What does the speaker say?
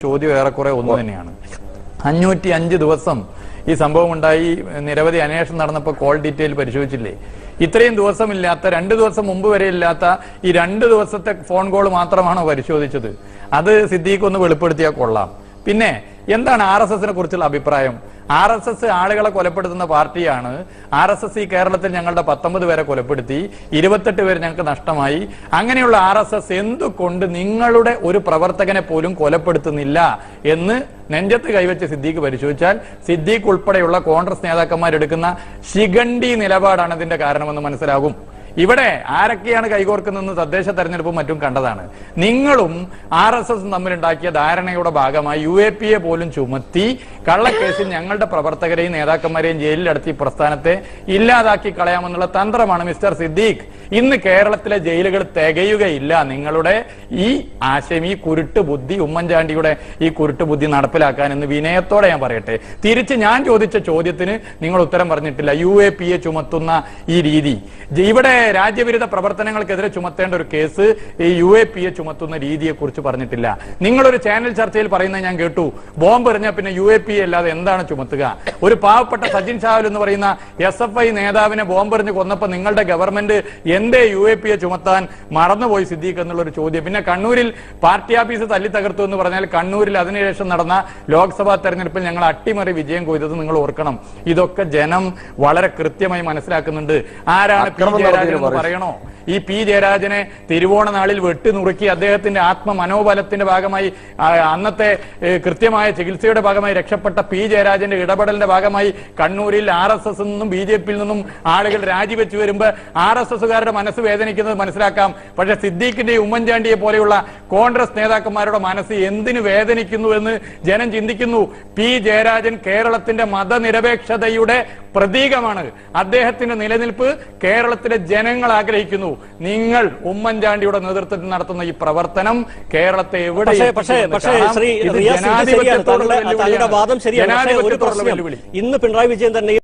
ചോദ്യം ഏറെക്കുറെ ഒന്ന് തന്നെയാണ്. 505 ദിവസം ഈ സംഭവം ഉണ്ടായി, നിരവധി അന്വേഷണം നടന്നപ്പോൾ കോൾ ഡീറ്റെയിൽ പരിശോധിച്ചില്ലേ? ഇത്രയും ദിവസമില്ലാത്ത 2 ദിവസം മുമ്പ് വരെ ഇല്ലാത്ത ഈ 2 ദിവസത്തെ ഫോൺ കോൾ മാത്രമാണോ പരിശോധിച്ചത്? അത് സിദ്ദീഖ് ഒന്ന് വെളിപ്പെടുത്തിയാൽ കൊള്ളാം. പിന്നെ എന്താണ് RSSനെ കുറിച്ചുള്ള അഭിപ്രായം? RSS ആളുകളെ കൊലപ്പെടുത്തുന്ന പാർട്ടിയാണ്. RSS ഈ കേരളത്തിൽ ഞങ്ങളുടെ 19 പേരെ കൊലപ്പെടുത്തി, 28 പേര് ഞങ്ങൾക്ക് നഷ്ടമായി. അങ്ങനെയുള്ള RSS എന്തുകൊണ്ട് നിങ്ങളുടെ ഒരു പ്രവർത്തകനെ പോലും കൊലപ്പെടുത്തുന്നില്ല എന്ന് നെഞ്ചത്ത് കൈവച്ച് സിദ്ദീഖ് പരിശോധിച്ചാൽ സിദ്ദീഖ് ഉൾപ്പെടെയുള്ള കോൺഗ്രസ് നേതാക്കന്മാരെടുക്കുന്ന ശിഖണ്ഡി നിലപാടാണ് ഇതിന്റെ കാരണമെന്ന് മനസ്സിലാകും. ഇവിടെ ആരൊക്കെയാണ് കൈകോർക്കുന്നതെന്ന് തദ്ദേശ തെരഞ്ഞെടുപ്പും മറ്റും കണ്ടതാണ്. നിങ്ങളും RSS തമ്മിലുണ്ടാക്കിയ ധാരണയുടെ ഭാഗമായി UAPയെ പോലും ചുമത്തി കള്ളക്കേസിൽ ഞങ്ങളുടെ പ്രവർത്തകരെയും നേതാക്കന്മാരെയും ജയിലിലടത്തി പ്രസ്ഥാനത്തെ ഇല്ലാതാക്കി കളയാമെന്നുള്ള തന്ത്രമാണ് മിസ്റ്റർ സിദ്ദീഖ്. ഇന്ന് കേരളത്തിലെ ജയിലുകൾ തികയുകയില്ല നിങ്ങളുടെ ഈ ആശയം, ഈ കുരുട്ട് ബുദ്ധി, ഉമ്മൻചാണ്ടിയുടെ ഈ കുരുട്ട് ബുദ്ധി നടപ്പിലാക്കാൻ എന്ന് വിനയത്തോടെ ഞാൻ പറയട്ടെ. തിരിച്ച് ഞാൻ ചോദിച്ച ചോദ്യത്തിന് നിങ്ങൾ ഉത്തരം പറഞ്ഞിട്ടില്ല. UAPയെ ചുമത്തുന്ന ഈ രീതി, ഇവിടെ രാജ്യവിരുദ്ധ പ്രവർത്തനങ്ങൾക്കെതിരെ ചുമത്തേണ്ട ഒരു കേസ് ഈ UAPയെ ചുമത്തുന്ന രീതിയെ കുറിച്ച് പറഞ്ഞിട്ടില്ല. നിങ്ങളൊരു ചാനൽ ചർച്ചയിൽ പറയുന്നത് ഞാൻ കേട്ടു, ബോംബ് എറിഞ്ഞാൽ പിന്നെ UAP അല്ലാതെ എന്താണ് ചുമത്തുക? ഒരു പാവപ്പെട്ട സജിൻ ഷാവുൽ എന്ന് പറയുന്ന SFI നേതാവിനെ ബോംബെറിഞ്ഞ് കൊന്നപ്പോ നിങ്ങളുടെ ഗവൺമെന്റ് എന്തേ UAPയെ ചുമത്താൻ മറന്നുപോയി സിദ്ദീഖ് എന്നുള്ളൊരു ചോദ്യം. പിന്നെ കണ്ണൂരിൽ പാർട്ടി ഓഫീസ് തല്ലി തകർത്തു എന്ന് പറഞ്ഞാൽ കണ്ണൂരിൽ അതിനുശേഷം നടന്ന ലോക്സഭാ തെരഞ്ഞെടുപ്പിൽ ഞങ്ങൾ അട്ടിമറി വിജയം കൊയ്തത് നിങ്ങൾ ഓർക്കണം. ഇതൊക്കെ ജനം വളരെ കൃത്യമായി മനസ്സിലാക്കുന്നുണ്ട്. ആരാണ് പറയണോ? ഈ P ജയരാജനെ തിരുവോണ നാളിൽ വെട്ടിനുറുക്കി അദ്ദേഹത്തിന്റെ ആത്മമനോബലത്തിന്റെ ഭാഗമായി അന്നത്തെ കൃത്യമായ ചികിത്സയുടെ ഭാഗമായി രക്ഷപ്പെട്ട P ജയരാജന്റെ ഇടപെടലിന്റെ ഭാഗമായി കണ്ണൂരിൽ RSS നിന്നും BJPയിൽ നിന്നും ആളുകൾ രാജിവെച്ചു വരുമ്പോൾ RSSകാരുടെ മനസ്സ് വേദനിക്കുന്നത് മനസ്സിലാക്കാം. പക്ഷെ സിദ്ദീഖിന്റെയും ഉമ്മൻചാണ്ടിയെ പോലെയുള്ള കോൺഗ്രസ് നേതാക്കന്മാരുടെ മനസ്സ് എന്തിനു വേദനിക്കുന്നു എന്ന് ജനം ചിന്തിക്കുന്നു. P ജയരാജൻ കേരളത്തിന്റെ മതനിരപേക്ഷതയുടെ പ്രതീകമാണ്. അദ്ദേഹത്തിന്റെ നിലനിൽപ്പ് കേരളത്തിലെ ജനങ്ങൾ ആഗ്രഹിക്കുന്നു. നിങ്ങൾ ഉമ്മൻചാണ്ടിയുടെ നേതൃത്വത്തിൽ നടത്തുന്ന ഈ പ്രവർത്തനം കേരളത്തെ എവിടെ ഇന്ന് പിണറായി വിജയൻ തന്നെ